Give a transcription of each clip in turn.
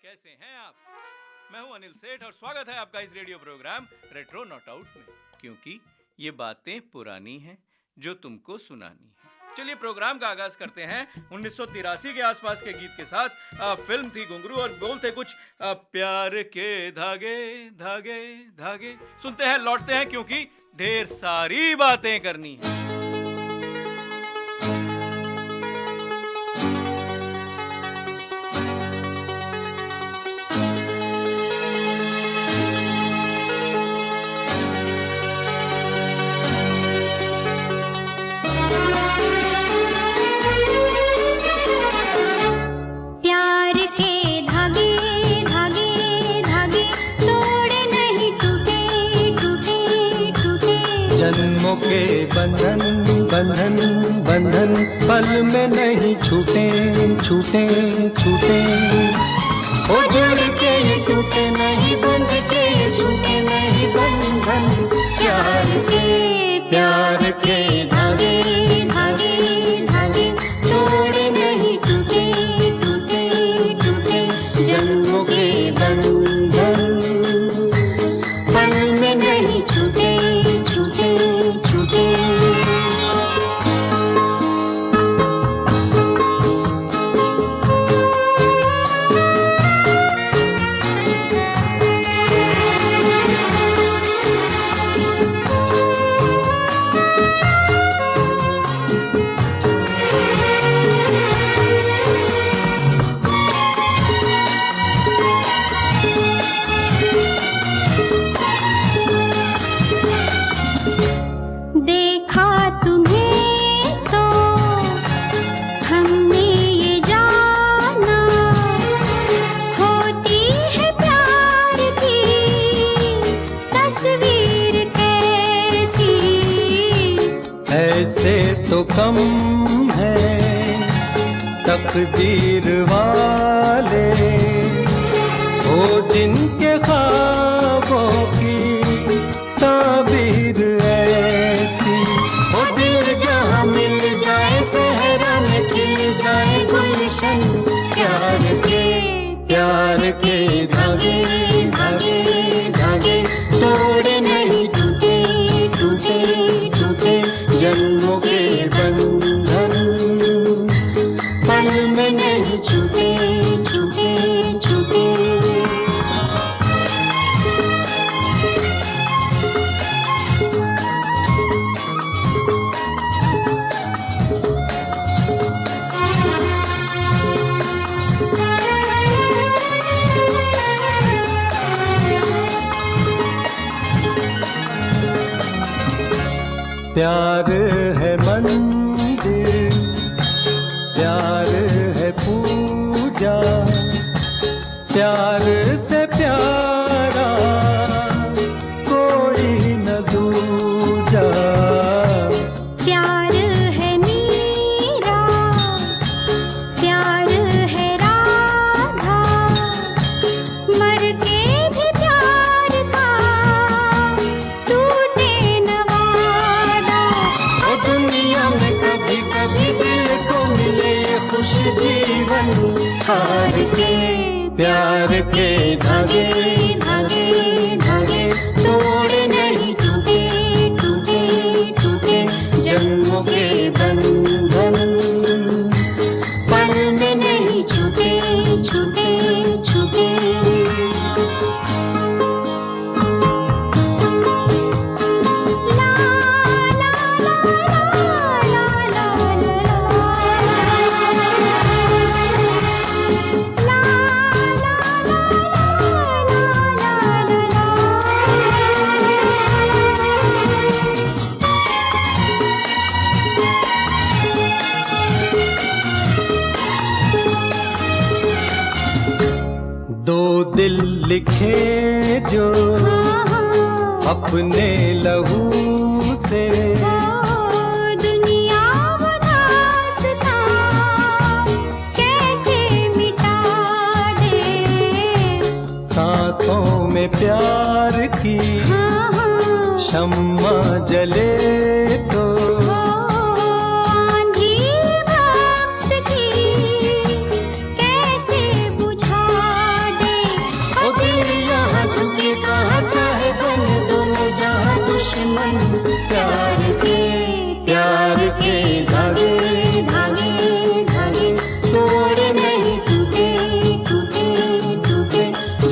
कैसे हैं आप? मैं हूं अनिल सेठ और स्वागत है आपका इस radio programme retro not out में, क्योंकि ये बातें पुरानी हैं जो तुमको सुनानी है। चलिए प्रोग्राम का आगाज करते हैं 1983 के आसपास के गीत के साथ। फिल्म थी घुंघरू और बोल थे कुछ प्यार के धागे धागे धागे। सुनते हैं, लौटते हैं, क्योंकि ढेर सारी बातें करनी है। जन्मों के बंधन बंधन बंधन पल में नहीं छूटे छूटे छूटे। ओ जुड़ के ये टूटे नहीं, बंध के ये छूटे नहीं बंधन। प्यार के धागे धागे धागे तोड़े नहीं, टूटे टूटे टूटे। जन्मों के बंधन पल में नहीं छूटे छूटे छूटे। ऐसे तो कम है तकदीर वाले, ओ जिनके ख्वाबों की ताबीर ऐसी। ओ दिल जहाँ मिल जाए सहरा में खिल जाए गुलशन। प्यार के धागे धागे धागे तोड़े नहीं, टूटे टूटे टूटे। जन्मों के बंधन पल में नहीं छूटे छूटे छूटे। प्यार है मंदिर, प्यार है पूजा, प्यार से प्यारा कोई न दूजा। प्यार है मीरा, प्यार है राधा, मर के भी प्यार का टूटे न वादा। ओ दुनिया में कभी कभी दिल को मिले खुश जीवन हार के। प्यार के धागे धागे धागे तोड़े नहीं, टूटे टूटे टूटे। जन्मों के बंधन पल में नहीं छूटे छूटे छूटे। दो दिल लिखे जो अपने लहू से, दुनिया वो दास्तां कैसे मिटा दे। सांसों में प्यार की शम्मा जले तो आंधी वक्त की कैसे बुझा दे।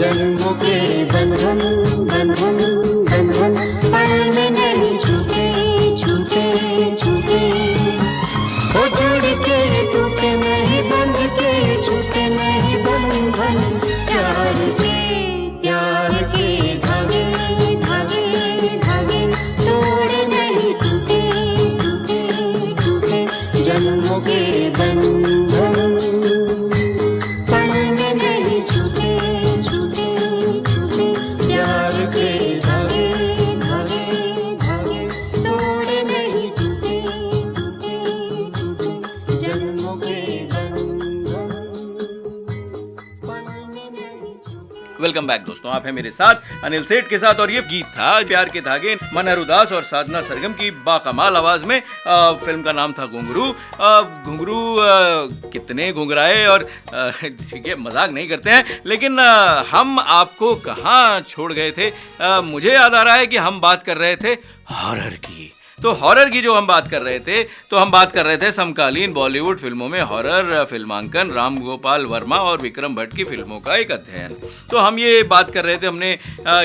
जन्मों के बंधन बंधन बंधन पल में नहीं छूटे छूटे छूटे ओ जुड़ के टूटे नहीं बंध के छूटे नहीं बंधन प्यार के धागे धागे धागे तोड़े नहीं टूटे टूटे टूटे जन्मों के बंधन पल में नहीं छूटे छूटे छूटे प्यार के धागे धागे धागे तोड़े नहीं टूटे टूटे टूटे जन्मों के बंधन पल में नहीं छूटे। वेलकम बैक दोस्तों, आप हैं मेरे साथ अनिल सेठ के साथ और ये गीत था प्यार के धागे मनहर उदास और साधना सरगम की बाकमाल आवाज में। फिल्म का नाम था घुंघरू। घुंघरू कितने घुंघराए और ठीक है, मजाक नहीं करते हैं, लेकिन हम आपको कहाँ छोड़ गए थे। मुझे याद आ रहा है कि हम बात कर रहे थे हॉरर की। तो हॉरर की जो हम बात कर रहे थे, तो हम बात कर रहे थे समकालीन बॉलीवुड फिल्मों में हॉरर फिल्मांकन, राम गोपाल वर्मा और विक्रम भट्ट की फिल्मों का एक अध्ययन। तो हम ये बात कर रहे थे, हमने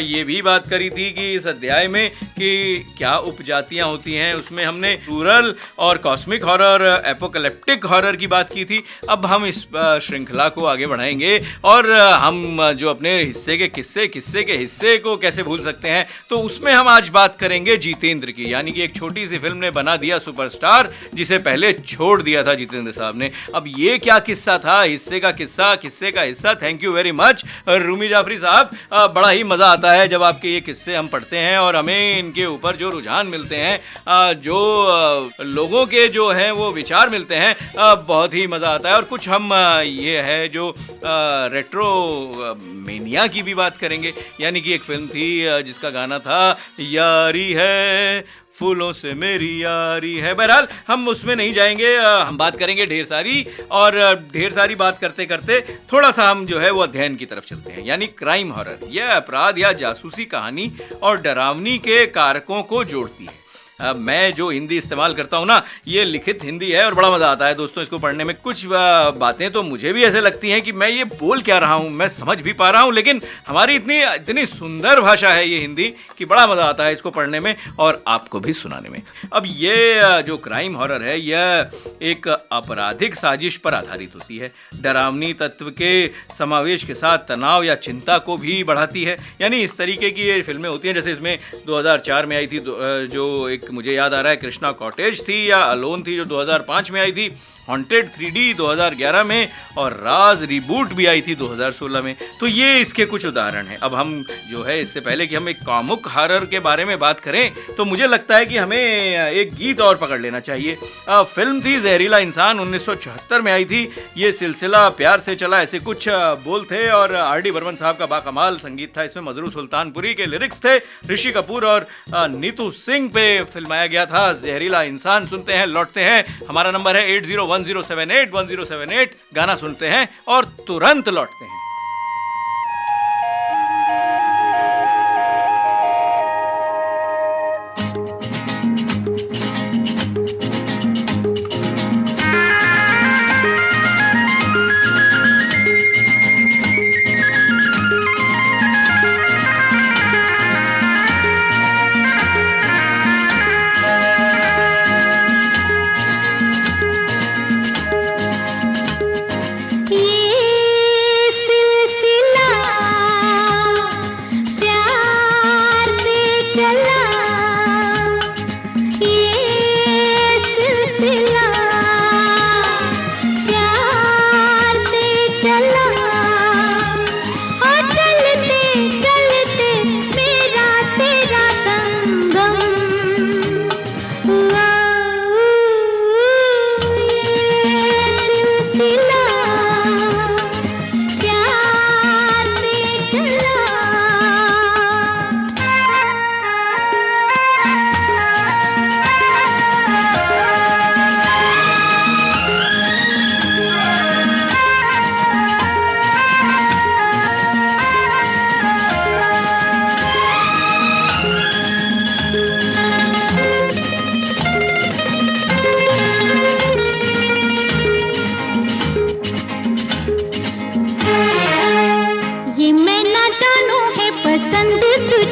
ये भी बात करी थी कि इस अध्याय में कि क्या उपजातियां होती हैं। उसमें हमने रूरल और कॉस्मिक हॉरर, एपोकलिप्टिक हॉरर की बात की थी। अब हम इस श्रृंखला को आगे बढ़ाएंगे और हम जो अपने हिस्से के हिस्से को कैसे भूल सकते हैं, तो उसमें हम आज बात करेंगे जितेंद्र की। यानी कि एक छोटी सी फिल्म ने बना दिया सुपरस्टार, जिसे पहले छोड़ दिया था जितेंद्र साहब ने। अब ये क्या किस्सा था, हिस्से का हिस्सा। Thank you very much Rumi Jafri sahab. बड़ा ही मजा आता है जब आपके ये किस्से हम पढ़ते हैं और हमें इनके ऊपर जो रुझान मिलते हैं, जो लोगों के जो हैं वो विचार मिलते हैं, बहुत ही मजा आता है। और कुछ हम ये है जो रेट्रो मेनिया की भी बात करेंगे। यानी कि एक फिल्म थी जिसका गाना था यारी है फूलों से मेरी यारी है। बहरहाल हम उसमें नहीं जाएंगे, हम बात करेंगे ढेर सारी, और ढेर सारी बात करते करते थोड़ा सा हम जो है वो अध्ययन की तरफ चलते हैं। यानी क्राइम हॉरर, यह अपराध या जासूसी कहानी और डरावनी के कारकों को जोड़ती है। मैं जो हिंदी इस्तेमाल करता हूँ ना, ये लिखित हिंदी है और बड़ा मज़ा आता है दोस्तों इसको पढ़ने में। कुछ बातें तो मुझे भी ऐसे लगती हैं कि मैं ये बोल क्या रहा हूँ, मैं समझ भी पा रहा हूँ, लेकिन हमारी इतनी सुंदर भाषा है ये हिंदी कि बड़ा मज़ा आता है इसको पढ़ने में और आपको भी सुनाने में। अब ये जो क्राइम हॉरर है, यह एक आपराधिक साजिश पर आधारित होती है। डरावनी तत्व के समावेश के साथ तनाव या चिंता को भी बढ़ाती है। यानी इस तरीके की ये फिल्में होती हैं। जैसे इसमें 2004 में आई थी जो एक मुझे याद आ रहा है कृष्णा कॉटेज थी या अलोन थी, जो 2005 में आई थी। हॉन्टेड 3D 2011 में और राज रिबूट भी आई थी 2016 में। तो ये इसके कुछ उदाहरण हैं। अब हम जो है, इससे पहले कि हम एक कॉमिक हॉरर के बारे में बात करें, तो मुझे लगता है कि हमें एक गीत और पकड़ लेना चाहिए। फिल्म थी जहरीला इंसान, 1974 में आई थी। ये सिलसिला प्यार से चला, ऐसे कुछ बोल थे और RD बर्मन साहब का बाकमाल संगीत था। इसमें मजरू सुल्तानपुरी के लिरिक्स थे। ऋषि कपूर और नीतू सिंह पे फिल्माया गया था जहरीला इंसान। सुनते हैं, लौटते हैं। हमारा नंबर है 8010781078। गाना सुनते हैं और तुरंत लौटते हैं।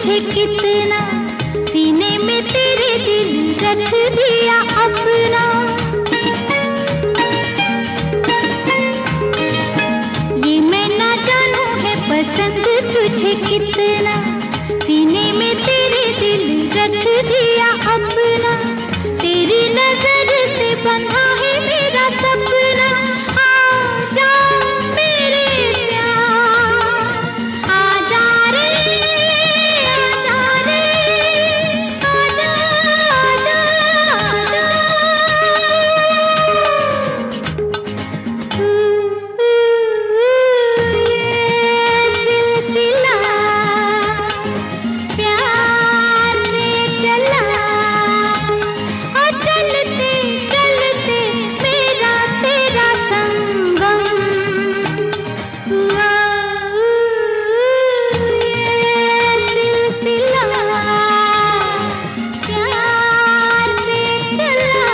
तुझे कितना, सीने में तेरे दिल रख दिया अपना। ये मैं ना जानू है पसंद तुझे कितना, सीने में तेरे दिल रख दिया अपना। तेरी नजर से बंधा है मेरा सपना। आजा मेरे प्यार, आजा रे, आजा रे, आजा, आजा, आजा। ये सिलसिला प्यार से चला, और चलते चलते मेरा तेरा संगम हुआ। ये सिलसिला प्यार से चला।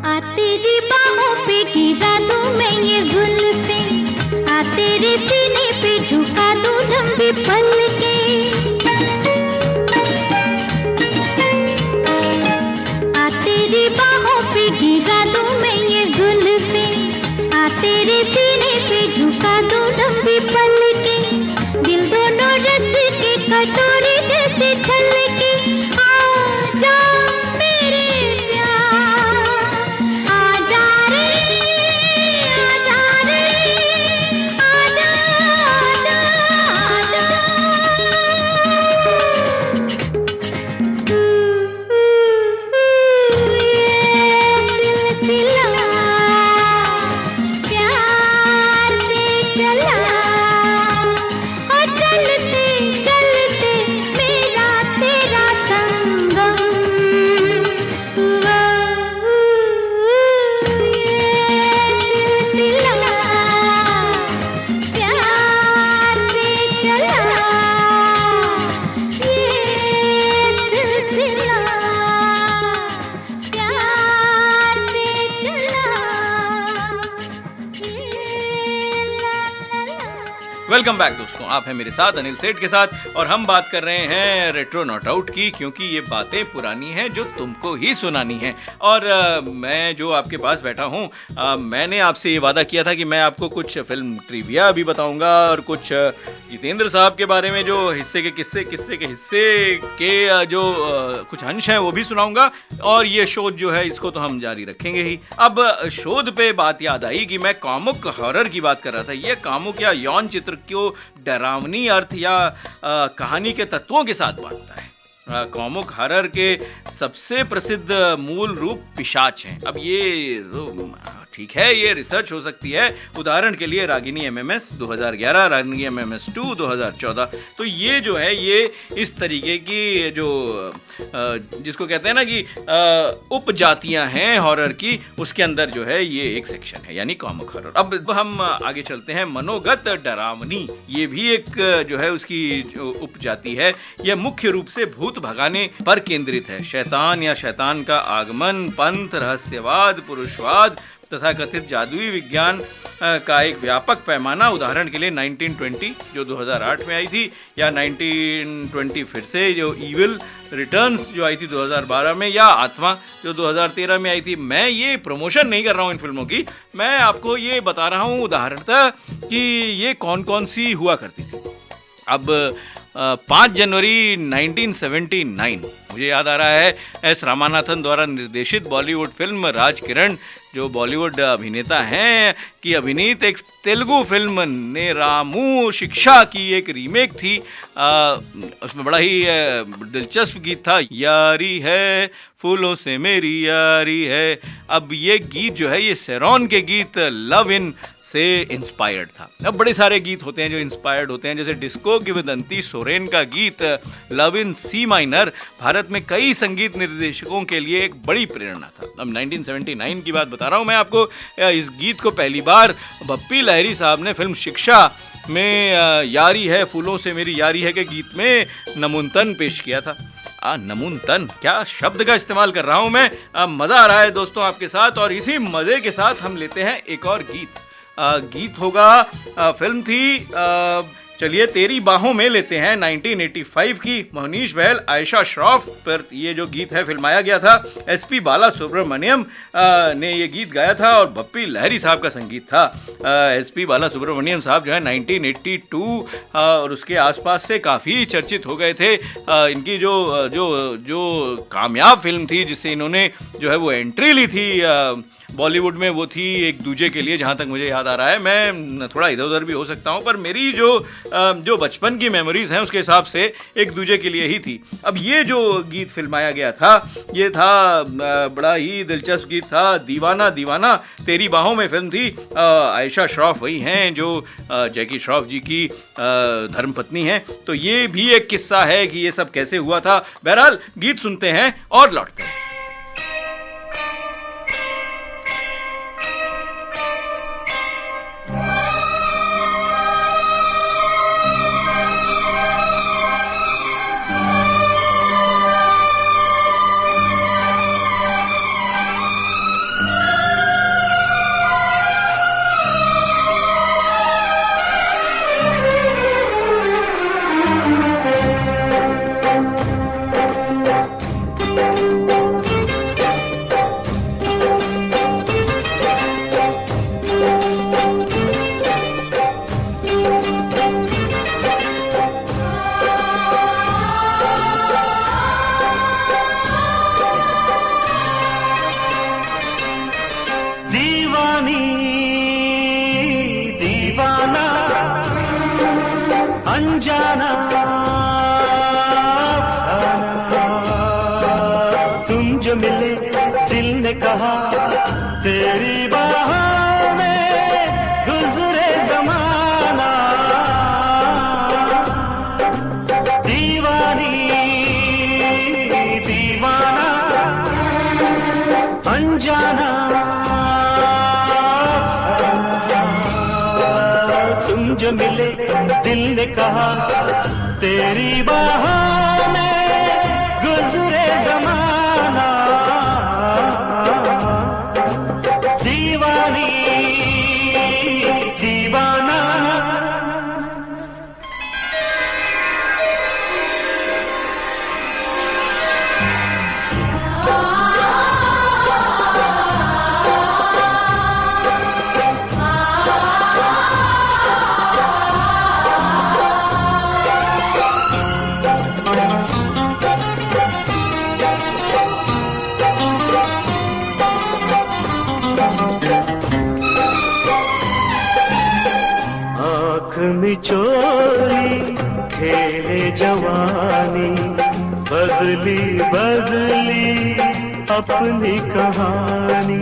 आ तेरी बाहों पे गिरा दूं मैं ये जुल्फें, आ तेरे सीने पे झुका दूं लंबे पलकें। आ तेरी बाहों पे गिरा दूं मैं ये जुल्फें, आ तेरे सीने पे झुका दूं लंबी पलकें। दिल दोनों रस के कटोरे जैसे छलके। आजा मेरे प्यार, आजा रे, आजा रे, आजा, आजा, आजा। ये सिलसिला प्यार से चला, और चलते चलते मेरा तेरा संगम हुआ। ये सिलसिला प्यार से चला, ये सिलसिला प्यार से चला। वेलकम बैक दोस्तों, आप हैं मेरे साथ अनिल सेठ के साथ, और हम बात कर रहे हैं रेट्रो नॉट आउट की, क्योंकि ये बातें पुरानी हैं जो तुमको ही सुनानी हैं। और मैं जो आपके पास बैठा हूँ, मैंने आपसे ये वादा किया था कि मैं आपको कुछ फिल्म ट्रिविया भी बताऊंगा, और कुछ जितेंद्र साहब के बारे में जो हिस्से के हिस्से के जो कुछ अंश हैं वो भी सुनाऊंगा। और ये शोध जो है इसको तो हम जारी रखेंगे ही। अब शोध पे बात याद आई कि मैं कामुक हॉरर की बात कर रहा था। ये कामुक या यौन चित्र को डरावनी अर्थ या कहानी के तत्वों के साथ बांटता है। कामुक हॉरर के सबसे प्रसिद्ध मूल रूप पिशाच हैं। अब ये ठीक है, ये रिसर्च हो सकती है। उदाहरण के लिए रागिनी एमएमएस 2011, रागिनी एमएमएस 2 2014। तो ये जो है ये इस तरीके की जो जिसको कहते हैं ना कि उपजातियां हैं हॉरर की, उसके अंदर जो है ये एक सेक्शन है, यानी कामुक हॉरर। अब हम आगे चलते हैं। मनोगत डरावनी, ये भी एक जो है उसकी जो उपजाति है। यह मुख्य रूप से भूत भगाने पर केंद्रित है। शैतान या शैतान का आगमन, पंथ, रहस्यवाद, पुरुषवाद तथा कथित जादुई विज्ञान का एक व्यापक पैमाना। उदाहरण के लिए 1920 जो 2008 में आई थी, या 1920 फिर से जो ईविल रिटर्न्स जो आई थी 2012 में, या आत्मा जो 2013 में आई थी। मैं ये प्रमोशन नहीं कर रहा हूँ इन फिल्मों की, मैं आपको ये बता रहा हूँ उदाहरणतः कि ये कौन कौन सी हुआ करती थी। अब 5 जनवरी 1979 मुझे याद आ रहा है, एस रामानाथन द्वारा निर्देशित बॉलीवुड फिल्म राज किरण जो बॉलीवुड अभिनेता हैं, की अभिनीत एक तेलुगु फिल्म नेरामू शिक्षा की एक रीमेक थी। उसमें बड़ा ही दिलचस्प गीत था, यारी है फूलों से मेरी यारी है। अब ये गीत जो है ये सेरोन के गीत लव इन से इंस्पायर्ड था। अब बड़े सारे गीत होते हैं जो इंस्पायर्ड होते हैं, जैसे डिस्को किंवदंती सोरेन का गीत love in C minor Bharat में कई संगीत निर्देशकों के लिए एक बड़ी प्रेरणा था। अब 1979 की बात बता रहा हूँ मैं आपको। इस गीत को पहली बार बप्पी लहरी साहब ने फिल्म शिक्षा में यारी है फूलों से मेरी यारी है के गीत में नमूनतन पेश किया था। नमूनतन, क्या शब्द का इस्तेमाल कर रहा हूँ मैं। मज़ा आ रहा है दोस्तों आपके साथ, और इसी मज़े के साथ हम लेते हैं एक और गीत। गीत होगा, फिल्म थी चलिए तेरी बाहों में लेते हैं 1985 की। मोहनीश बहल, आयशा श्रॉफ पर ये जो गीत है फिल्माया गया था। एसपी बाला सुब्रमण्यम ने ये गीत गाया था और बप्पी लहरी साहब का संगीत था। एसपी बाला सुब्रमण्यम साहब जो है 1982 और उसके आसपास से काफ़ी चर्चित हो गए थे। इनकी जो कामयाब फिल्म थी जिससे इन्होंने जो है वो एंट्री ली थी बॉलीवुड में, वो थी एक दूजे के लिए, जहाँ तक मुझे याद आ रहा है। मैं थोड़ा इधर उधर भी हो सकता हूँ, पर मेरी जो बचपन की मेमोरीज़ हैं उसके हिसाब से एक दूजे के लिए ही थी। अब ये जो गीत फिल्माया गया था ये था बड़ा ही दिलचस्प गीत था, दीवाना दीवाना तेरी बाहों में फिल्म थी। आयशा श्रॉफ वही हैं जो जैकी श्रॉफ जी की धर्मपत्नी हैं। तो ये भी एक किस्सा है कि ये सब कैसे हुआ था। बहरहाल गीत सुनते हैं और लौटते हैं। तेरी बाहों में गुजरे ज़माना, दीवानी दीवाना अनजाना तुम जो मिले दिल ने कहा तेरी बाहों में गुजरे ज़माना, दीवानी दीवाना। चोली खेले जवानी, बदली बदली अपनी कहानी।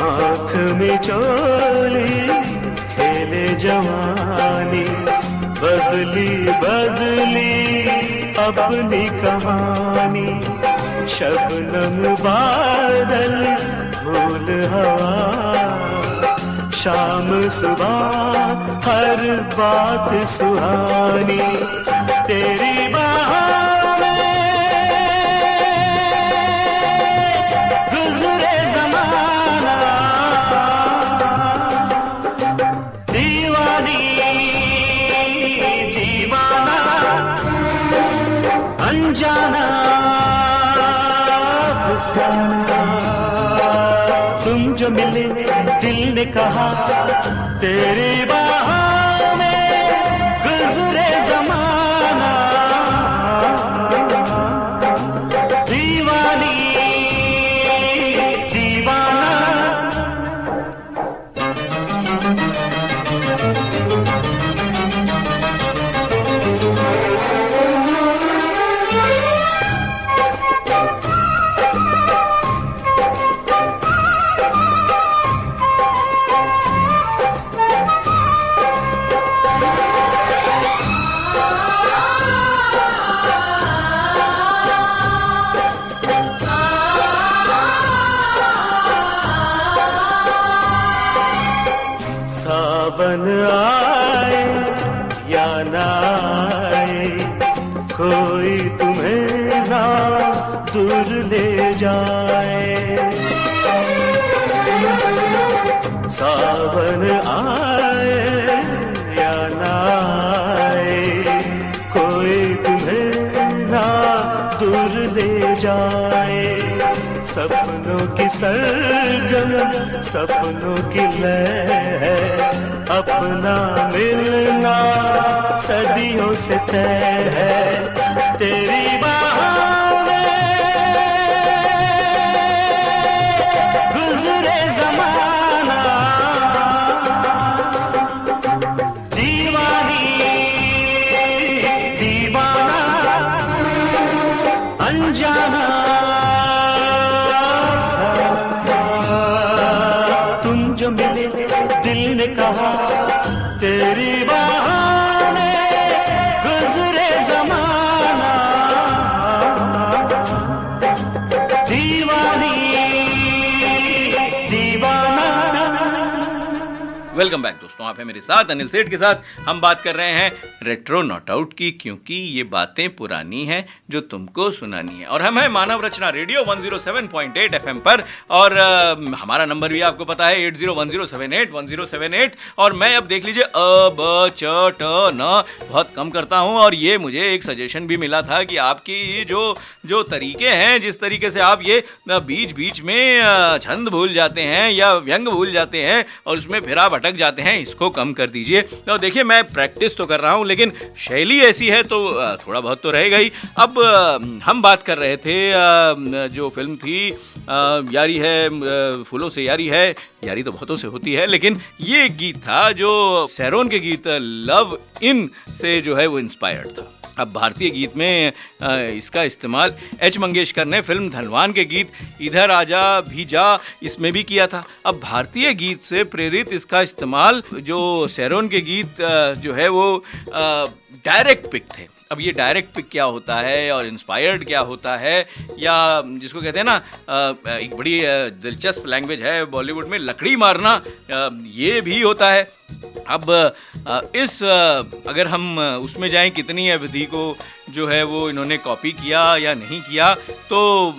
आँख में चोली खेले जवानी, बदली बदली अपनी कहानी। शबनम बादल फूल हवा, शाम सुबह हर बात सुहानी। तेरी बाहों में गुजरे ज़माना, दीवानी दीवाना अनजाना फसाना। तुम जो मिले दिल ने कहा तेरी बाहों में गुजरे ज़माना, दीवानी दीवाना। आए या ना आए, कोई तुम्हें ना दूर ले जाए। सावन आए या ना आए, कोई तुम्हें ना दूर ले जाए। सपनों की सरगम, सपनों की लय है, अपना मिलना सदियों से तय है। तेरी बाहों में गुजरे ज़माना, दीवानी दीवाना अनजाना, तुम जो मिले दिल ने कहा, तेरी बाहों में गुजरे ज़माना, दीवानी दीवाना। वेलकम बैक दोस्तों, आप हैं मेरे साथ अनिल सेठ के साथ। हम बात कर रहे हैं रेट्रो नॉट आउट की, क्योंकि ये बातें पुरानी हैं जो तुमको सुनानी है। और हम हैं मानव रचना रेडियो 107.8 FM पर, और हमारा नंबर भी आपको पता है 8010781078। और मैं अब देख लीजिए ब च ट न बहुत कम करता हूँ। और ये मुझे एक सजेशन भी मिला था कि आपकी जो तरीके हैं, जिस तरीके से आप ये बीच बीच में छंद भूल जाते हैं या व्यंग भूल जाते हैं और उसमें फिरा भटक जाते हैं, इसको कम कर दीजिए। तो देखिए, मैं प्रैक्टिस तो कर रहा हूँ, लेकिन शैली ऐसी है तो थोड़ा बहुत तो रहेगा ही। अब हम बात कर रहे थे जो फिल्म थी यारी है फूलों से यारी है, यारी तो बहुतों से होती है, लेकिन ये एक गीत था जो सैरोन के गीत लव इन से जो है वो इंस्पायर्ड था। अब भारतीय गीत में इसका इस्तेमाल एच मंगेशकर ने फिल्म धनवान के गीत इधर आजा भी जा इसमें भी किया था। अब भारतीय गीत से प्रेरित इसका इस्तेमाल जो सैरोन के गीत जो है वो डायरेक्ट पिक थे। अब ये डायरेक्ट पिक क्या होता है और इंस्पायर्ड क्या होता है, या जिसको कहते हैं ना एक बड़ी दिलचस्प लैंग्वेज है बॉलीवुड में, लकड़ी मारना, ये भी होता है। अब अगर हम उसमें जाएं कितनी अवधि को जो है वो इन्होंने कॉपी किया या नहीं किया, तो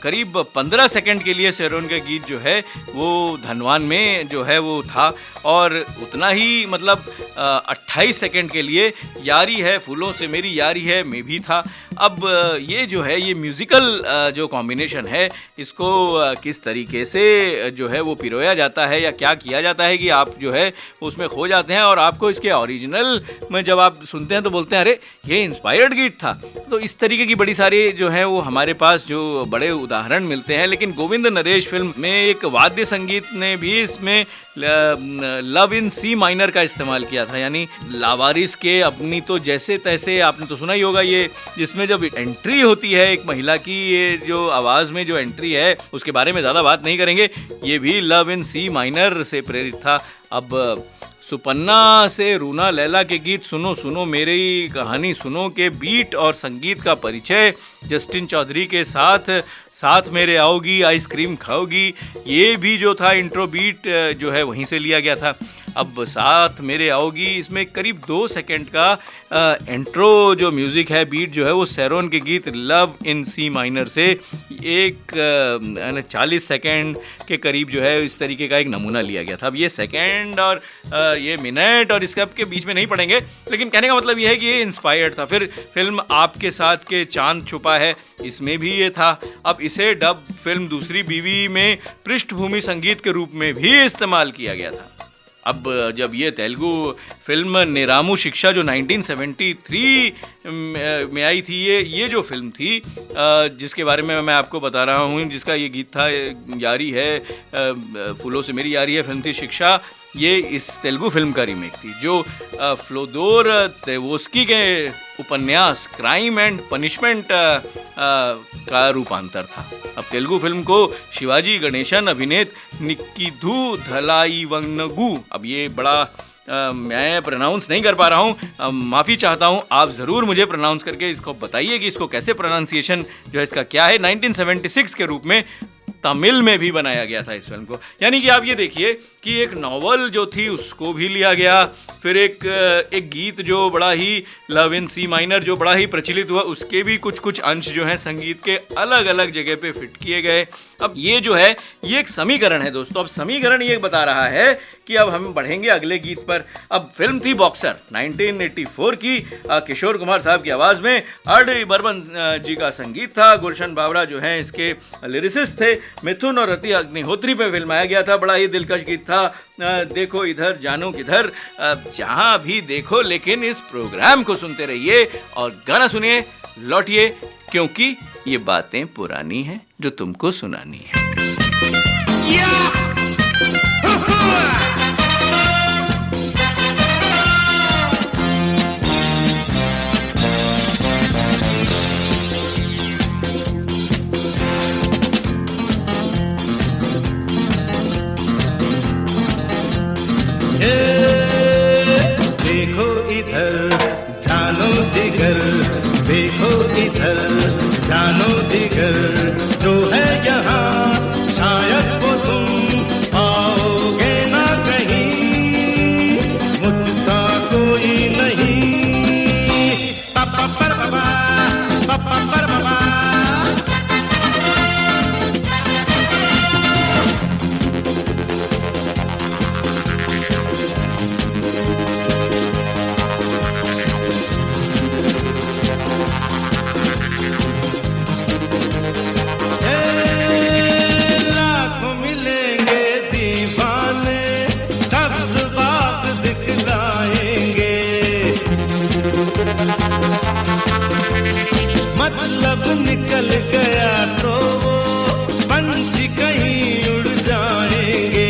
करीब 15 सेकंड के लिए सैरोन का गीत जो है वो धनवान में जो है वो था, और उतना ही मतलब 28 सेकंड के लिए यारी है फूलों से मेरी यारी है में भी था। अब ये जो है ये म्यूज़िकल जो कॉम्बिनेशन है, इसको किस तरीके से जो है वो पिरोया जाता है या क्या किया जाता है कि आप जो है उसमें खो जाते हैं, और आपको इसके ओरिजिनल में जब आप सुनते हैं तो बोलते हैं अरे ये इंस्पायर्ड गीत था। तो इस तरीके की बड़ी सारी जो है वो हमारे पास जो बड़े उदाहरण मिलते हैं। लेकिन गोविंद नरेश फिल्म में एक वाद्य संगीत ने भी इसमें लव इन सी माइनर का इस्तेमाल किया था, यानी लावारिस के अपनी तो जैसे तैसे, आपने तो सुना ही होगा ये, जिसमें जब एंट्री होती है एक महिला की, ये जो आवाज़ में जो एंट्री है उसके बारे में ज़्यादा बात नहीं करेंगे, ये भी लव इन सी माइनर से प्रेरित था। अब सुपन्ना से रूना लैला के गीत सुनो सुनो मेरी कहानी सुनो के बीट और संगीत का परिचय जस्टिन चौधरी के साथ साथ मेरे आओगी आइसक्रीम खाओगी, ये भी जो था इंट्रो बीट जो है वहीं से लिया गया था। अब साथ मेरे आओगी, इसमें करीब 2 सेकंड का इंट्रो जो म्यूज़िक है, बीट जो है वो सैरोन के गीत लव इन सी माइनर से एक 40 सेकंड के करीब जो है इस तरीके का एक नमूना लिया गया था। अब ये सेकंड और ये मिनट और इसके के बीच में नहीं पड़ेंगे, लेकिन कहने का मतलब ये है कि ये इंस्पायर्ड था। फिर फिल्म आपके साथ के चांद छुपा है, इसमें भी ये था। अब इसे डब फिल्म दूसरी बीवी में पृष्ठभूमि संगीत के रूप में भी इस्तेमाल किया गया था। अब जब ये तेलुगु फिल्म नेरामू शिक्षा जो 1973 में आई थी, ये जो फिल्म थी जिसके बारे में मैं आपको बता रहा हूँ, जिसका ये गीत था यारी है फूलों से मेरी यारी है, फिल्म थी शिक्षा। ये इस तेलुगु फिल्म का रीमेक थी जो फ्लोदोर तेवोस्की के उपन्यास क्राइम एंड पनिशमेंट का रूपांतर था। अब तेलुगु फिल्म को शिवाजी गणेशन अभिनीत निक्कीधु धलाईवंगनगु, अब ये बड़ा मैं प्रोनाउंस नहीं कर पा रहा हूँ, माफ़ी चाहता हूँ, आप ज़रूर मुझे प्रोनाउंस करके इसको बताइए कि इसको कैसे प्रोनाउंसिएशन जो है इसका क्या है। 1976 के रूप में तमिल में भी बनाया गया था इस फिल्म को। यानी कि आप ये देखिए कि एक नॉवल जो थी उसको भी लिया गया, फिर एक गीत जो बड़ा ही लव इन सी माइनर जो बड़ा ही प्रचलित हुआ, उसके भी कुछ अंश जो हैं संगीत के अलग अलग जगह पे फिट किए गए। अब ये जो है ये एक समीकरण है दोस्तों। अब समीकरण ये बता रहा है कि अब हम बढ़ेंगे अगले गीत पर। अब फिल्म थी बॉक्सर 1984 की, किशोर कुमार साहब की आवाज में, आर.डी. बर्मन जी का संगीत था, गुलशन बावरा जो हैं इसके लिरिसिस्ट थे, मिथुन और रति अग्निहोत्री पे फिल्माया गया था। बड़ा ही दिलकश गीत था, देखो इधर जानो किधर, जहां भी देखो। लेकिन इस प्रोग्राम को सुनते रहिए और गाना सुनिए, लौटिए, क्योंकि ये बातें पुरानी हैं जो तुमको सुनानी है। देखो इधर जानो जिगर, देखो इधर जानो जिगर, जो है यहाँ शायद वो तुम पाओगे ना कहीं, मुझसा कोई नहीं। पापा पर बाबा, पापा पर बाबा। मतलब निकल गया तो वो पंछी कहीं उड़ जाएंगे,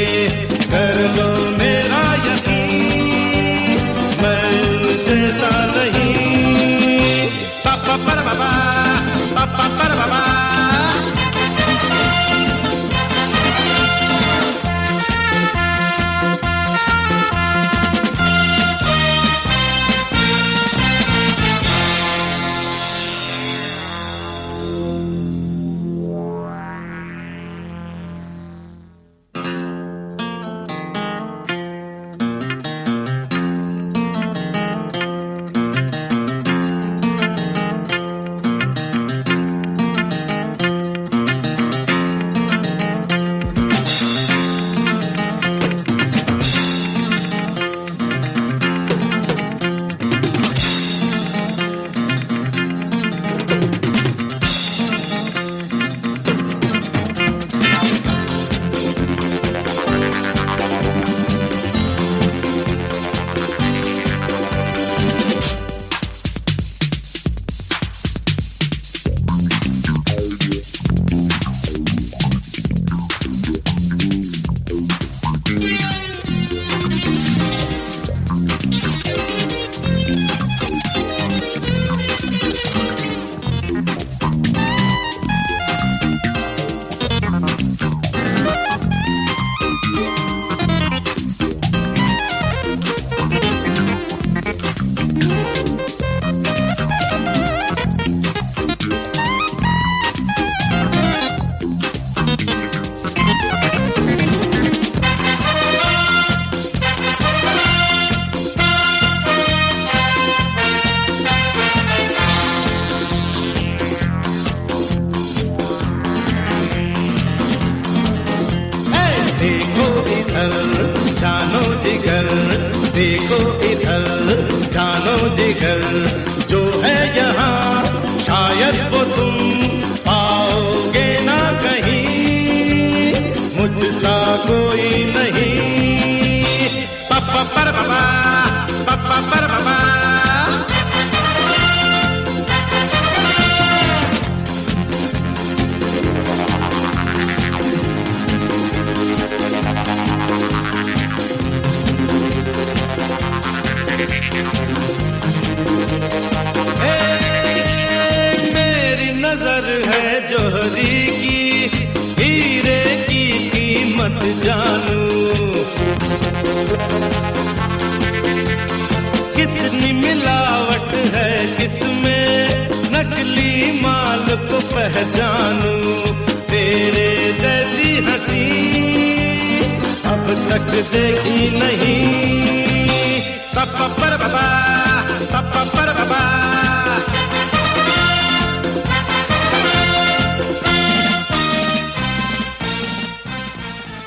कर लो मेरा यकीन, मैं जैसा नहीं। पापा पर बाबा, पापा पर बाबा। देखो इधर जानो जिगर, जो है यहाँ शायद वो तुम पाओगे ना कहीं, मुझसा कोई नहीं। पापा पर बाबा, पापा पर बाबा। मेरी नजर है जोहरी की, हीरे की कीमत जानूं, कितनी मिलावट है किसमें, नकली माल को पहचानूं, तेरे जैसे तक देखी नहीं। पर बाबा पर बाबा।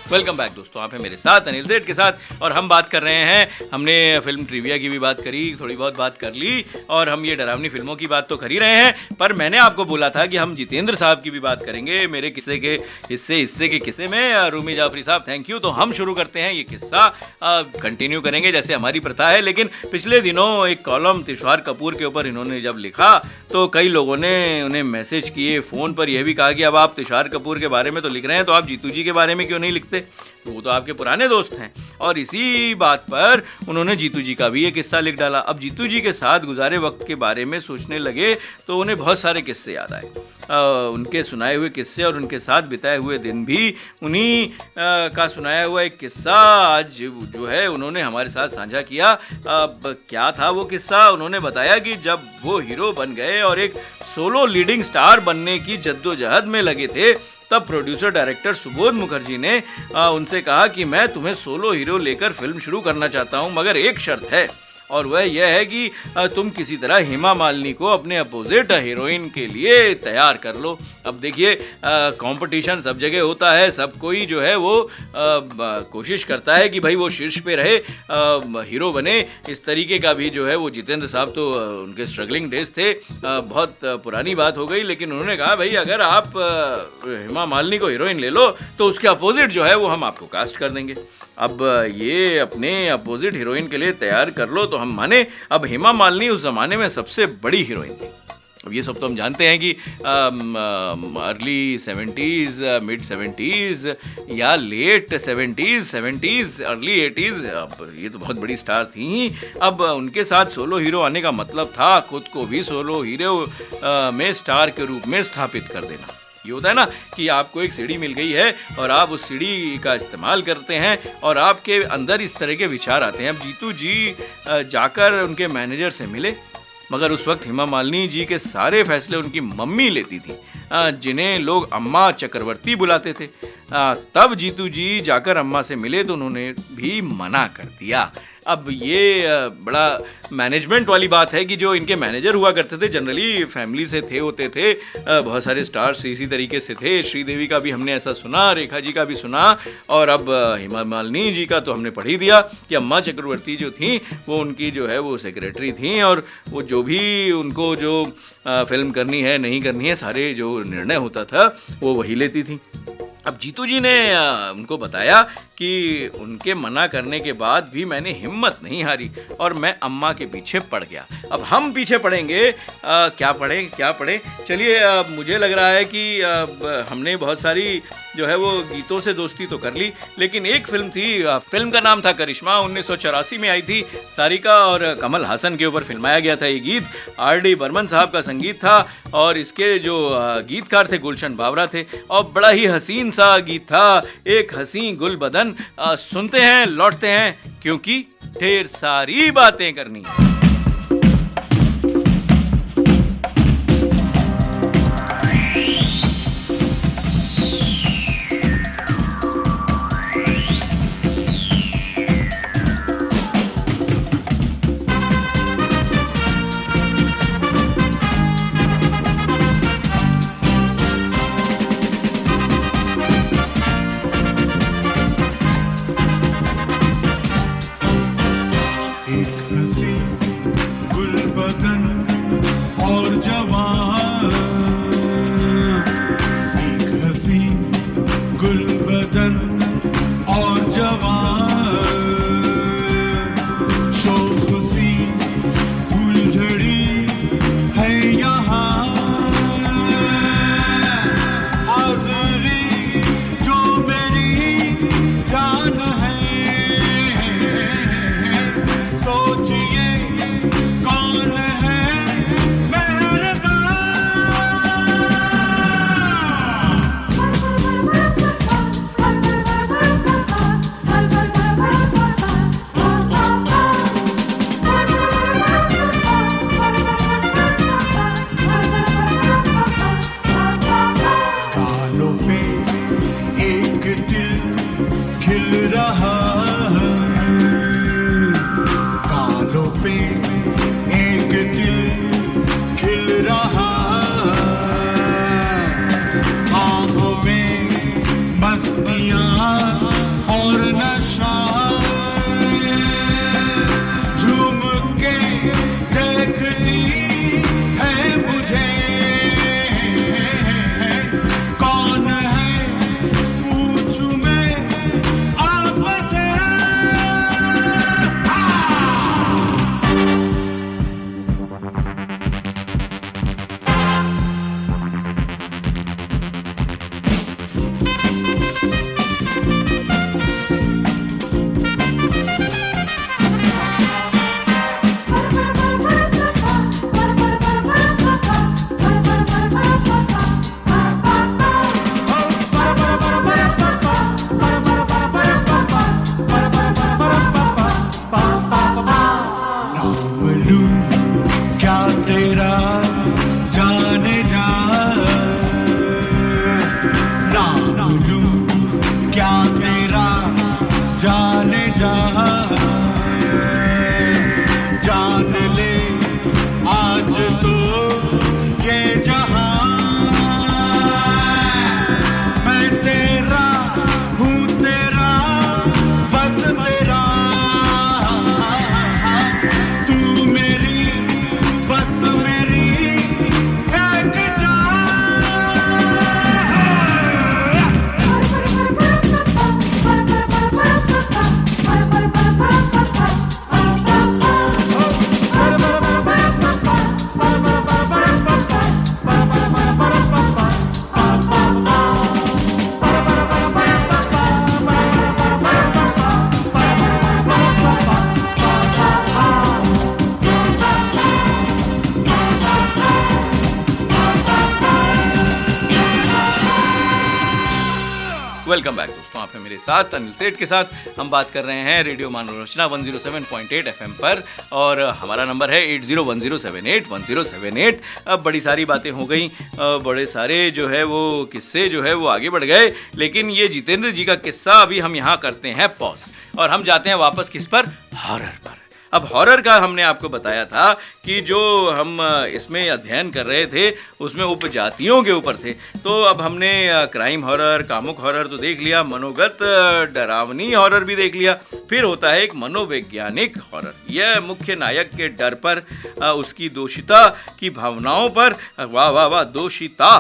वेलकम बैक दोस्तों, आप हैं मेरे साथ अनिल सेठ के साथ और हम बात कर रहे हैं। हमने फिल्म ट्रिविया की भी बात करी, थोड़ी बहुत बात कर ली और हम ये डरावनी फिल्मों की बात तो कर ही रहे हैं, पर मैंने आपको बोला था कि हम जितेंद्र साहब की भी बात करेंगे मेरे किस्से के हिस्से के किस्से में। रूमी जाफरी साहब थैंक यू। तो हम शुरू करते हैं ये किस्सा, कंटिन्यू करेंगे जैसे हमारी प्रथा है। लेकिन पिछले दिनों एक कॉलम तुषार कपूर के ऊपर इन्होंने जब लिखा तो कई लोगों ने उन्हें मैसेज किए, फ़ोन पर यह भी कहा कि अब आप तुषार कपूर के बारे में तो लिख रहे हैं तो आप जीतू जी के बारे में क्यों नहीं लिखते, तो वो तो आपके पुराने दोस्त हैं। और इसी बात पर उन्होंने जीतू जी का भी एक किस्सा लिख डाला। अब जीतू जी के साथ गुजारे वक्त के बारे में सोचने लगे तो उन्हें बहुत सारे किस्से याद आए, उनके सुनाए हुए किस्से और उनके साथ बिताए हुए दिन भी। उन्हीं का सुनाया हुआ एक किस्सा आज जो है उन्होंने हमारे साथ साझा किया। अब क्या था वो किस्सा, उन्होंने बताया कि जब वो हीरो बन गए और एक सोलो लीडिंग स्टार बनने की जद्दोजहद में लगे थे, तब प्रोड्यूसर डायरेक्टर सुबोध मुखर्जी ने उनसे कहा कि मैं तुम्हें सोलो हीरो लेकर फिल्म शुरू करना चाहता हूं, मगर एक शर्त है और वह यह है कि तुम किसी तरह हेमा मालिनी को अपने अपोजिट हीरोइन के लिए तैयार कर लो। अब देखिए कंपटीशन सब जगह होता है, सब कोई जो है वो कोशिश करता है कि भाई वो शीर्ष पे रहे, हीरो बने। इस तरीके का भी जो है वो जितेंद्र साहब तो उनके स्ट्रगलिंग डेज थे, बहुत पुरानी बात हो गई, लेकिन उन्होंने कहा भाई अगर आप हेमा मालिनी को हीरोइन ले लो तो उसके अपोजिट जो है वो हम आपको कास्ट कर देंगे। अब ये अपने अपोजिट हीरोइन के लिए तैयार कर लो तो हम माने। अब हेमा मालिनी उस ज़माने में सबसे बड़ी हीरोइन थी। अब ये सब तो हम जानते हैं कि अर्ली 70s, मिड 70s या लेट 70s, अर्ली 80s, अब ये तो बहुत बड़ी स्टार थी ही। अब उनके साथ सोलो हीरो आने का मतलब था खुद को भी सोलो हीरो में स्टार के रूप में स्थापित कर देना। ये होता है ना कि आपको एक सीढ़ी मिल गई है और आप उस सीढ़ी का इस्तेमाल करते हैं और आपके अंदर इस तरह के विचार आते हैं। अब जीतू जी जाकर उनके मैनेजर से मिले, मगर उस वक्त हेमा मालिनी जी के सारे फैसले उनकी मम्मी लेती थी, जिन्हें लोग अम्मा चक्रवर्ती बुलाते थे। तब जीतू जी जाकर अम्मा से मिले तो उन्होंने भी मना कर दिया। अब ये बड़ा मैनेजमेंट वाली बात है कि जो इनके मैनेजर हुआ करते थे जनरली फैमिली से होते थे, बहुत सारे स्टार्स इसी तरीके से थे। श्रीदेवी का भी हमने ऐसा सुना, रेखा जी का भी सुना और अब हेमा मालिनी जी का तो हमने पढ़ ही दिया कि अम्मा चक्रवर्ती जो थी वो उनकी जो है वो सेक्रेटरी थी और वो जो भी उनको जो फिल्म करनी है नहीं करनी है सारे जो निर्णय होता था वो वही लेती थी। अब जीतू जी ने उनको बताया कि उनके मना करने के बाद भी मैंने हिम्मत नहीं हारी और मैं अम्मा के पीछे पड़ गया। अब हम पीछे पड़ेंगे, क्या पढ़े चलिए। मुझे लग रहा है कि हमने बहुत सारी जो है वो गीतों से दोस्ती तो कर ली, लेकिन एक फिल्म थी, फिल्म का नाम था करिश्मा, 1984 में आई थी। सारिका और कमल हासन के ऊपर फिल्माया गया था ये गीत। R.D. बर्मन साहब का संगीत था और इसके जो गीतकार थे गुलशन बावरा थे और बड़ा ही हसीन सा गीत था, एक हसी गुल बदन। सुनते हैं, लौटते हैं, क्योंकि ढेर सारी बातें करनी है। पे एक दिल खिल रहा, आँखों में मस्तियाँ और नशा, झूम के देखती है मुझे, कौन है पूछूं मैं आपसे। नाम लूं क्या तेरा जाने जा, नाम लूं क्या तेरा जाने जा, जान ले आज तो ये जहां, मैं तेरा हूँ तेरा बस तेरा, तू मेरी बस मेरी एक वेलकम बैक दोस्तों, आप हैं मेरे साथ अनिल सेठ के साथ। हम बात कर रहे हैं रेडियो मनोरचना 107.8 FM पर और हमारा नंबर है 8010781078। अब बड़ी सारी बातें हो गई, बड़े सारे जो है वो किस्से जो है वो आगे बढ़ गए, लेकिन ये जितेंद्र जी का किस्सा अभी हम यहाँ करते हैं पॉज और हम जाते हैं वापस किस पर, हॉरर पर। अब हॉरर का हमने आपको बताया था कि जो हम इसमें अध्ययन कर रहे थे उसमें उपजातियों के ऊपर थे, तो अब हमने क्राइम हॉरर, कामुक हॉरर तो देख लिया, मनोगत डरावनी हॉरर भी देख लिया, फिर होता है एक मनोवैज्ञानिक हॉरर। यह मुख्य नायक के डर पर, उसकी दोषिता की भावनाओं पर, वाह वाह वाह दोषिता,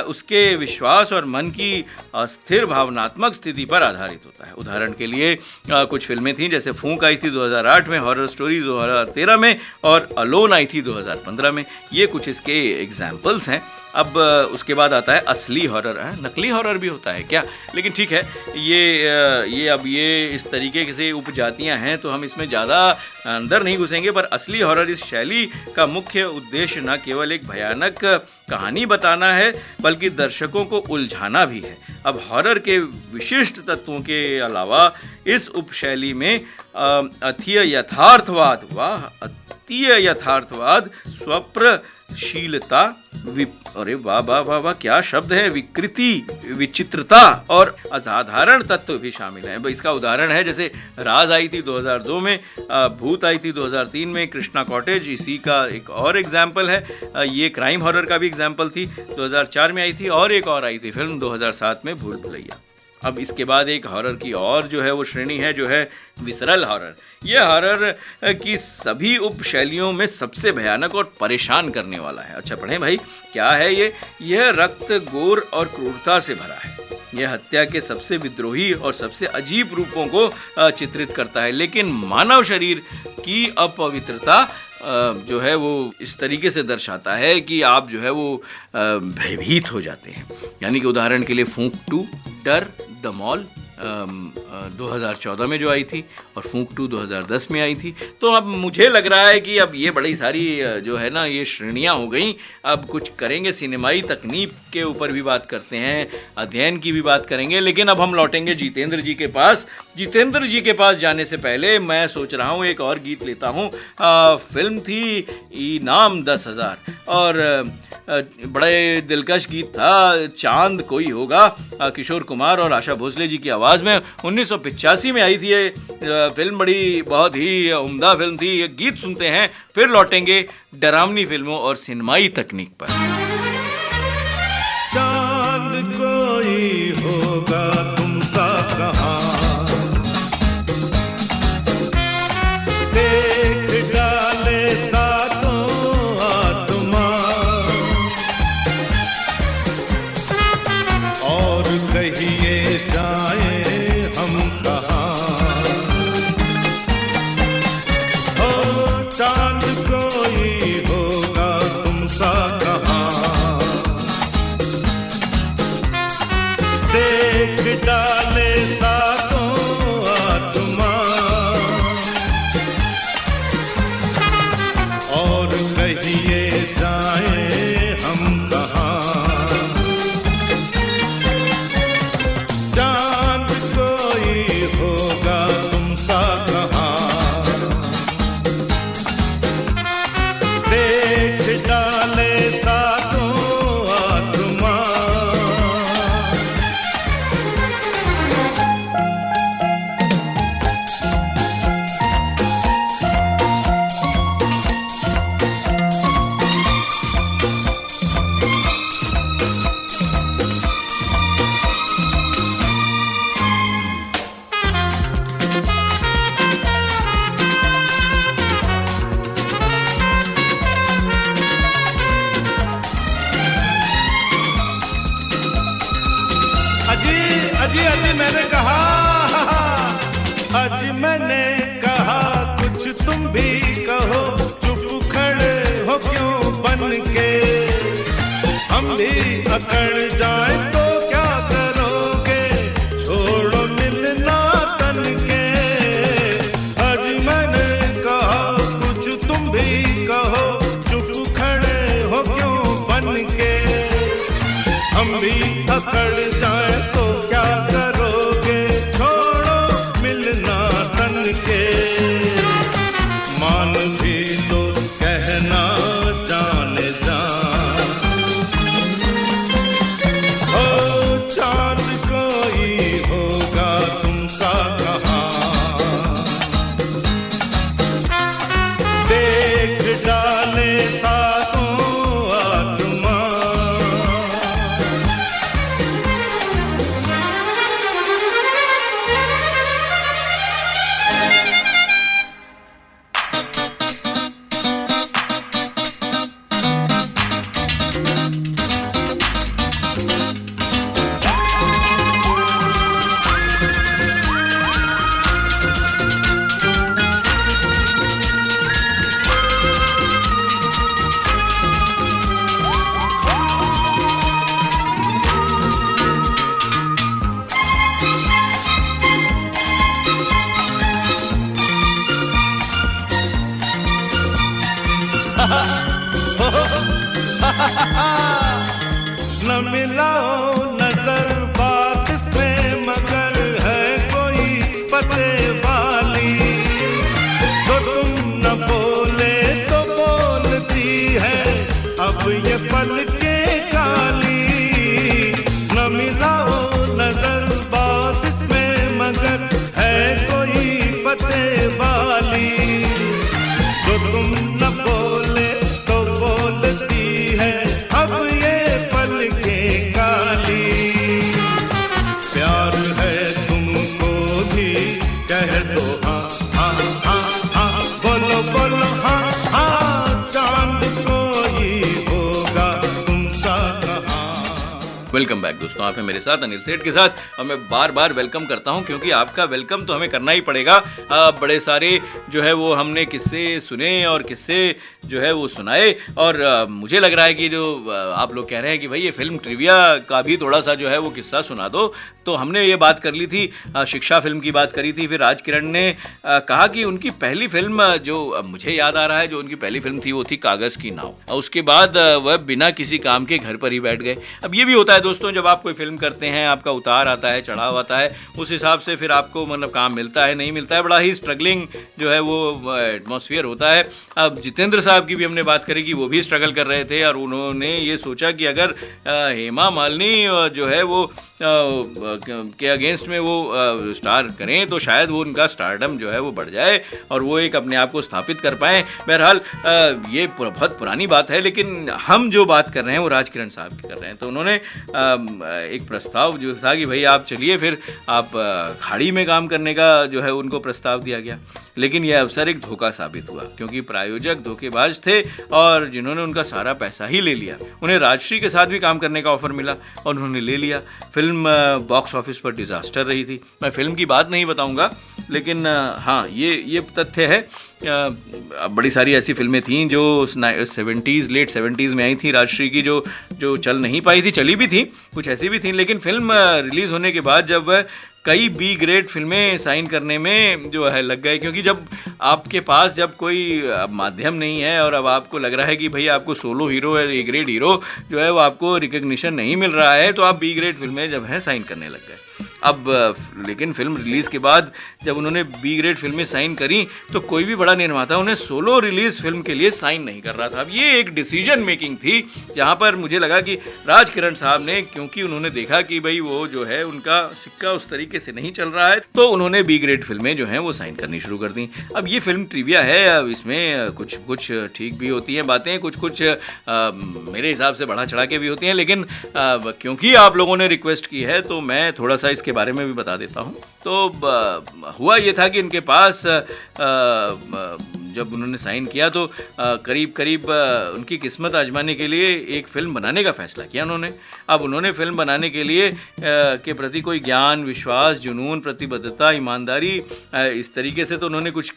उसके विश्वास और मन की अस्थिर भावनात्मक स्थिति पर आधारित होता है। उदाहरण के लिए कुछ फिल्में थीं, जैसे फूंक आई थी 2008 में, हॉरर स्टोरी 2013 में और अलोन आई थी 2015 में। ये कुछ इसके एग्जाम्पल्स हैं। अब उसके बाद आता है असली हॉरर। नकली हॉरर भी होता है क्या, लेकिन ठीक है, ये इस तरीके से उपजातियां हैं तो हम इसमें ज़्यादा अंदर नहीं घुसेंगे। पर असली हॉरर इस शैली का मुख्य उद्देश्य न केवल एक भयानक कहानी बताना है बल्कि दर्शकों को उलझाना भी है। अब हॉरर के विशिष्ट तत्वों के अलावा इस उपशैली में अतीय यथार्थवाद, स्वप्रशीलता, अरे वाह वाह वाह वाह क्या शब्द है, विकृति, विचित्रता और असाधारण तत्व भी शामिल हैं। इसका उदाहरण है जैसे राज आई थी 2002 में, भूत आई थी 2003 में, कृष्णा कॉटेज इसी का एक और एग्जाम्पल है। ये क्राइम हॉरर का भी एग्जाम्पल थी, 2004 में आई थी, और एक और आई थी फिल्म 2007 में, भूल भुलैया। अब इसके बाद एक हॉरर की और जो है वो श्रेणी है जो है विसरल हॉरर। यह हॉरर की सभी उपशैलियों में सबसे भयानक और परेशान करने वाला है। अच्छा पढ़ें भाई, क्या है ये? यह रक्त, गोर और क्रूरता से भरा है। यह हत्या के सबसे विद्रोही और सबसे अजीब रूपों को चित्रित करता है, लेकिन मानव शरीर की अपवित्रता जो है वो इस तरीके से दर्शाता है कि आप जो है वो भयभीत हो जाते हैं। यानी कि उदाहरण के लिए फूंक 2, डर, द मॉल 2014 में जो आई थी और फूंक 2 2010 में आई थी। तो अब मुझे लग रहा है कि अब ये बड़ी सारी जो है ना ये श्रेणियाँ हो गई। अब कुछ करेंगे, सिनेमाई तकनीक के ऊपर भी बात करते हैं, अध्ययन की भी बात करेंगे, लेकिन अब हम लौटेंगे जितेंद्र जी के पास। जितेंद्र जी के पास जाने से पहले मैं सोच रहा हूँ एक और गीत लेता हूँ। फिल्म थी इनाम 10,000 और बड़े दिलकश गीत था, चांद कोई होगा, किशोर कुमार और आशा भोसले जी की आवाज़ आवाज़ में 1985 में आई थी ये फिल्म, बड़ी बहुत ही उम्दा फिल्म थी। ये गीत सुनते हैं, फिर लौटेंगे डरावनी फिल्मों और सिनेमाई तकनीक पर। चांद कोई होगा तुम सा कहाँ, देख डाले सातों आसमां, और कहिए जाए हम कहाँ। हो चांद कोई होगा तुम सा कहाँ, देख डाले सातों आसमां, और कहिए जाए हम कहाँ। चांद कोई होगा तुम सा कहाँ, देख डाले सातों आसमां, अजी अजी मैंने कहा, अजी मैंने कहा कुछ तुम भी कहो, चुप खड़े हो क्यों बन के, हम भी अकड़ जाए तो क्या करोगे, छोड़ो मिलना तन के। अजी मैंने कहा कुछ तुम भी कहो, चुप खड़े हो क्यों बन के, हम भी अकड़ जाए तो क्या करोगे, छोड़ो मिलना तन के। मान भी लो कहना जाने जा, हो चांद कोई होगा तुम सा कहाँ, देख डाले सातों आसमां, न मिलाओ नजर बात इसमें मगर है कोई पते वाली, जो तुम न बोले तो बोलती है अब ये पलकें काली। न मिलाओ नजर बात इसमें मगर है कोई पते वाली, जो तुम न बोले तो बोलती है अब ये पलकें काली। प्यार है तुमको भी कह दो हाँ हाँ हाँ हाँ, बोलो बोलो हाँ हाँ, चांद कोई होगा तुम सा कहाँ। वेलकम बैक दोस्तों, आप हैं मेरे साथ अनिल सेठ के साथ, और मैं बार बार वेलकम करता हूं क्योंकि आपका वेलकम तो हमें करना ही पड़ेगा। बड़े सारे जो है वो हमने किस्से सुने और किस्से जो है वो सुनाए, और मुझे लग रहा है कि जो आप लोग कह रहे हैं कि भाई ये फिल्म ट्रिविया का भी थोड़ा सा जो है वो किस्सा सुना दो, तो हमने ये बात कर ली थी, शिक्षा फिल्म की बात करी थी। फिर राज किरण ने कहा कि उनकी पहली फिल्म जो मुझे याद आ रहा है, जो उनकी पहली फिल्म थी वो थी कागज़ की नाव, और उसके बाद वह बिना किसी काम के घर पर ही बैठ गए। अब ये भी होता है दोस्तों, जब आप कोई फिल्म करते हैं, आपका उतार आता है, चढ़ाव आता है, उस हिसाब से फिर आपको मतलब काम मिलता है, नहीं मिलता है, बड़ा ही स्ट्रगलिंग जो है वो एटमॉस्फेयर होता है। अब जितेंद्र साहब की भी हमने बात करी कि वो भी स्ट्रगल कर रहे थे और उन्होंने ये सोचा कि अगर हेमा मालिनी जो है वो के अगेंस्ट में वो स्टार करें तो शायद वो उनका स्टारडम जो है वो बढ़ जाए और वो एक अपने आप को स्थापित कर पाएँ। बहरहाल ये बहुत पुरानी बात है, लेकिन हम जो बात कर रहे हैं वो राजकिरण साहब की कर रहे हैं। तो उन्होंने एक प्रस्ताव जो था कि भाई आप चलिए, फिर आप खाड़ी में काम करने का जो है उनको प्रस्ताव दिया गया, लेकिन यह अवसर एक धोखा साबित हुआ क्योंकि प्रायोजक धोखेबाज थे और जिन्होंने उनका सारा पैसा ही ले लिया। उन्हें राजश्री के साथ भी काम करने का ऑफर मिला और उन्होंने ले लिया। फिल्म बॉक्स ऑफिस पर डिज़ास्टर रही थी। मैं फिल्म की बात नहीं बताऊंगा, लेकिन हाँ ये तथ्य है। बड़ी सारी ऐसी फिल्में थीं जो लेट 70s में आई थी राजश्री की, जो चल नहीं पाई थी, चली भी थी, कुछ ऐसी भी थी, लेकिन फिल्म रिलीज़ होने के बाद जब कई बी ग्रेड फिल्में साइन करने में जो है लग गए, क्योंकि जब आपके पास जब कोई माध्यम नहीं है और अब आपको लग रहा है कि भाई आपको सोलो हीरो या ए ग्रेड हीरो जो है वो आपको रिकग्निशन नहीं मिल रहा है, तो आप बी ग्रेड फिल्में जब हैं साइन करने लग गए। अब लेकिन फिल्म रिलीज़ के बाद जब उन्होंने बी ग्रेड फिल्में साइन करी तो कोई भी बड़ा निर्माता उन्हें सोलो रिलीज़ फिल्म के लिए साइन नहीं कर रहा था। अब ये एक डिसीजन मेकिंग थी जहाँ पर मुझे लगा कि राजकिरण साहब ने, क्योंकि उन्होंने देखा कि भाई वो जो है उनका सिक्का उस तरीके से नहीं चल रहा है, तो उन्होंने बी ग्रेड फिल्में जो हैं वो साइन करनी शुरू कर दी। अब ये फिल्म ट्रिविया है, अब इसमें कुछ ठीक भी होती हैं बातें, कुछ मेरे हिसाब से बढ़ा चढ़ा के भी होती हैं, लेकिन क्योंकि आप लोगों ने रिक्वेस्ट की है तो मैं थोड़ा सा इसके बारे में भी बता देता हूँ। तो हुआ ये था कि इनके पास जब उन्होंने साइन किया तो करीब उनकी किस्मत आजमाने के लिए एक फ़िल्म बनाने का फ़ैसला किया उन्होंने। अब उन्होंने फ़िल्म बनाने के लिए के प्रति कोई ज्ञान, विश्वास, जुनून, प्रतिबद्धता, ईमानदारी, इस तरीके से तो उन्होंने कुछ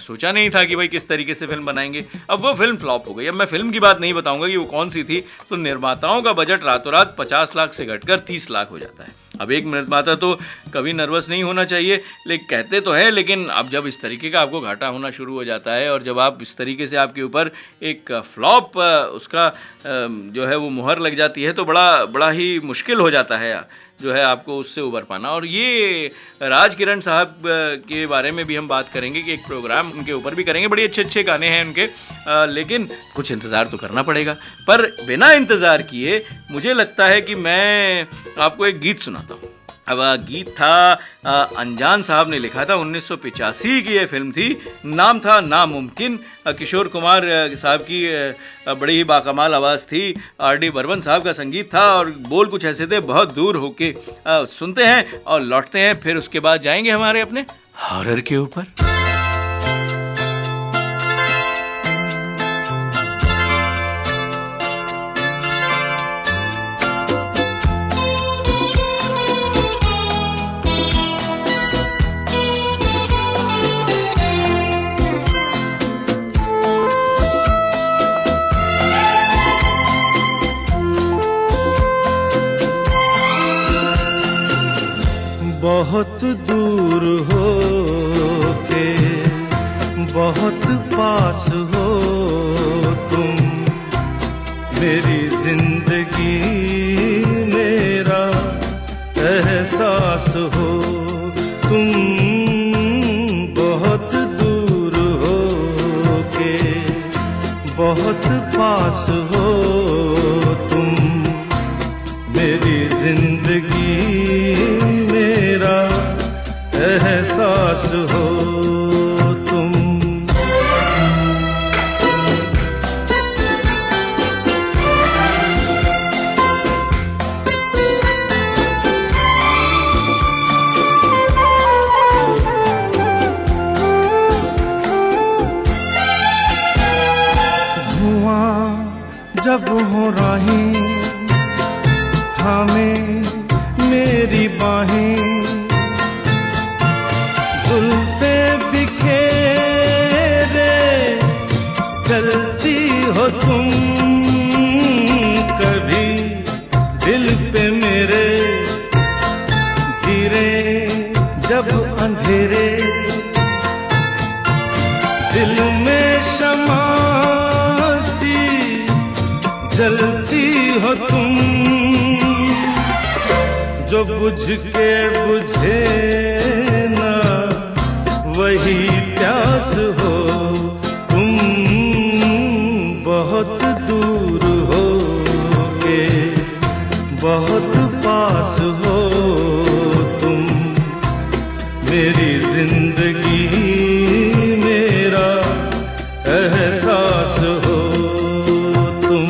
सोचा नहीं था कि भाई किस तरीके से फ़िल्म बनाएंगे। अब वो फ़िल्म फ्लॉप हो गई। अब मैं फ़िल्म की बात नहीं बताऊंगा कि वो कौन सी थी। तो निर्माताओं का बजट रातों रात 50 लाख से घटकर 30 लाख हो जाता है। अब एक निर्माता तो कभी नर्वस नहीं होना चाहिए, लेकिन कहते तो है, लेकिन अब जब इस तरीके का आपको घाटा होना शुरू हो जाता है और जब आप इस तरीके से आपके ऊपर एक फ्लॉप उसका जो है वो मुहर लग जाती है तो बड़ा ही मुश्किल हो जाता है जो है आपको उससे उबर पाना। और ये राजकिरण साहब के बारे में भी हम बात करेंगे कि एक प्रोग्राम उनके ऊपर भी करेंगे। बड़े अच्छे गाने हैं उनके, लेकिन कुछ इंतज़ार तो करना पड़ेगा। पर बिना इंतज़ार किए मुझे लगता है कि मैं आपको एक गीत सुनाता हूँ। अब गीत था अनजान साहब ने लिखा था, 1985 की ये फिल्म थी, नाम था नामुमकिन। किशोर कुमार साहब की बड़ी ही बाकमाल आवाज़ थी, आर.डी. बर्मन साहब का संगीत था और बोल कुछ ऐसे थे, बहुत दूर होके। सुनते हैं और लौटते हैं, फिर उसके बाद जाएंगे हमारे अपने हॉरर के ऊपर। बहुत दूर हो के बहुत पास हो तुम, मेरी जिंदगी मेरा एहसास हो तुम। बहुत दूर हो के बहुत पास हो तुम, मेरी जिंदगी एहसास हो तुम। धुआं जब हो राहें थामे मेरी बाहें, जुल्फे बिखेरे चलती हो तुम, कभी दिल पे मेरे गिरे जब अंधेरे, दिल में शमा सी जलती हो तुम। जो बुझ के बुझे ना वही प्यास हो, तुम बहुत दूर हो के बहुत पास हो, तुम मेरी जिंदगी मेरा एहसास हो तुम।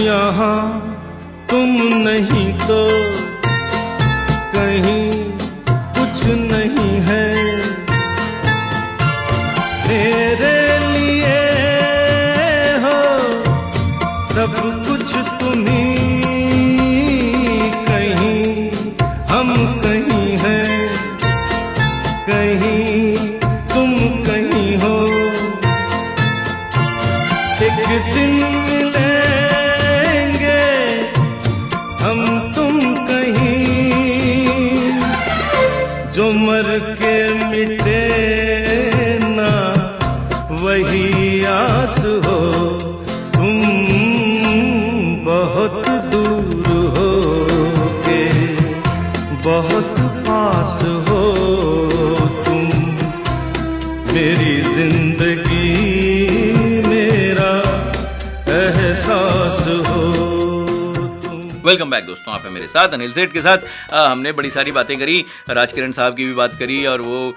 यहाँ तुम नहीं तो कहीं कुछ नहीं है, मेरे लिए हो सब कुछ तुम्ही, कहीं हम कहीं हैं, कहीं तुम कहीं हो, एक दिन हम तुम कहीं, जो मर के मिटे ना वही आस हो, तुम बहुत दूर हो के बहुत पास हो, तुम मेरी जिंदगी मेरा एहसास हो। वेलकम बैक दोस्तों, आप हैं मेरे साथ अनिल सेठ के साथ। हमने बड़ी सारी बातें करी, राजकिरण साहब की भी बात करी और वो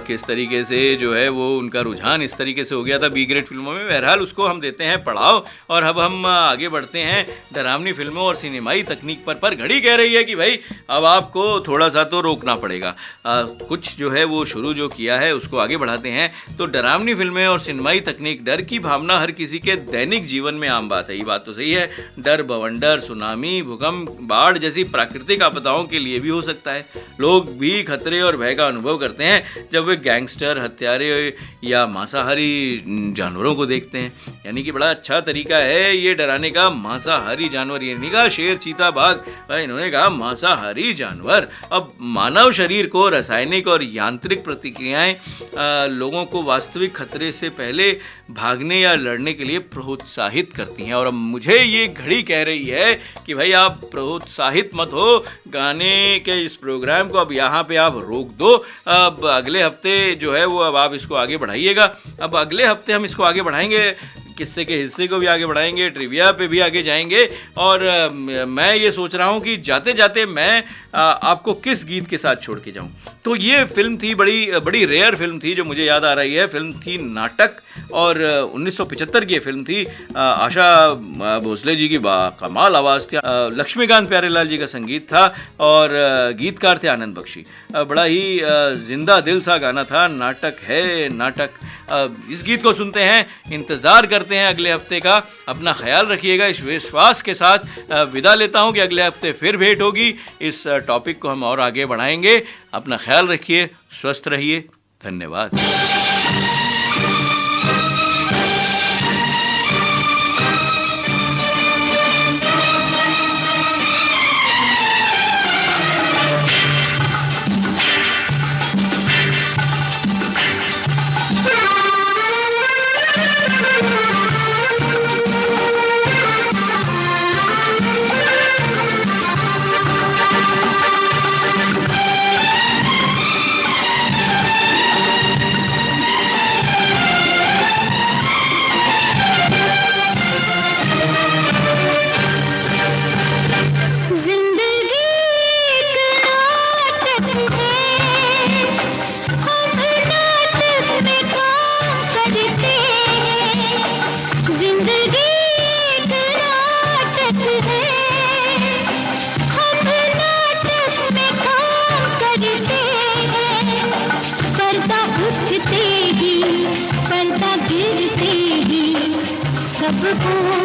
किस तरीके से जो है वो उनका रुझान इस तरीके से हो गया था बी ग्रेड फिल्मों में। बहरहाल उसको हम देते हैं पड़ाव और अब हम आगे बढ़ते हैं डरावनी फिल्मों और सिनेमाई तकनीक पर घड़ी कह रही है कि भाई अब आपको थोड़ा सा तो रोकना पड़ेगा। कुछ जो है वो शुरू जो किया है उसको आगे बढ़ाते हैं। तो डरावनी फिल्में और सिनेमाई तकनीक, डर की भावना हर किसी के दैनिक जीवन में आम बात है, ये बात तो सही है। डर बवंडर, सुनामी, भूकंप, बाढ़ जैसी प्राकृतिक आपदाओं के लिए भी हो सकता है। लोग भी खतरे और भय का अनुभव करते हैं जब वे गैंगस्टर, हत्यारे या मांसाहारी जानवरों को देखते हैं। यानी कि बड़ा अच्छा तरीका है ये डराने का, मांसाहारी जानवर, यानी का शेर, चीता, बाघ, इन्होंने कहा मांसाहारी जानवर। अब मानव शरीर को रासायनिक और यांत्रिक प्रतिक्रियाएं लोगों को वास्तविक खतरे से पहले भागने या लड़ने के लिए प्रोत्साहित करती हैं। और अब मुझे ये घड़ी कह रही है कि भाई आप प्रोत्साहित मत हो, गाने के इस प्रोग्राम को अब यहाँ पे आप रोक दो। अब अगले हफ्ते जो है वो अब आप इसको आगे बढ़ाइएगा। अब अगले हफ्ते हम इसको आगे बढ़ाएंगे, किस्से के हिस्से को भी आगे बढ़ाएंगे, ट्रिविया पे भी आगे जाएंगे। और मैं ये सोच रहा हूँ कि जाते जाते मैं आपको किस गीत के साथ छोड़ के जाऊँ। तो ये फिल्म थी, बड़ी रेयर फिल्म थी जो मुझे याद आ रही है। फिल्म थी नाटक और 1975 की फिल्म थी। आशा भोसले जी की कमाल आवाज़ थी, लक्ष्मीकांत प्यारेलाल जी का संगीत था और गीतकार थे आनंद बख्शी। बड़ा ही जिंदा दिल सा गाना था, नाटक है नाटक। इस गीत को सुनते हैं, इंतज़ार करते हैं अगले हफ्ते का। अपना ख्याल रखिएगा, इस विश्वास के साथ विदा लेता हूं कि अगले हफ्ते फिर भेंट होगी। इस टॉपिक को हम और आगे बढ़ाएंगे। अपना ख्याल रखिए, स्वस्थ रहिए, धन्यवाद। सबको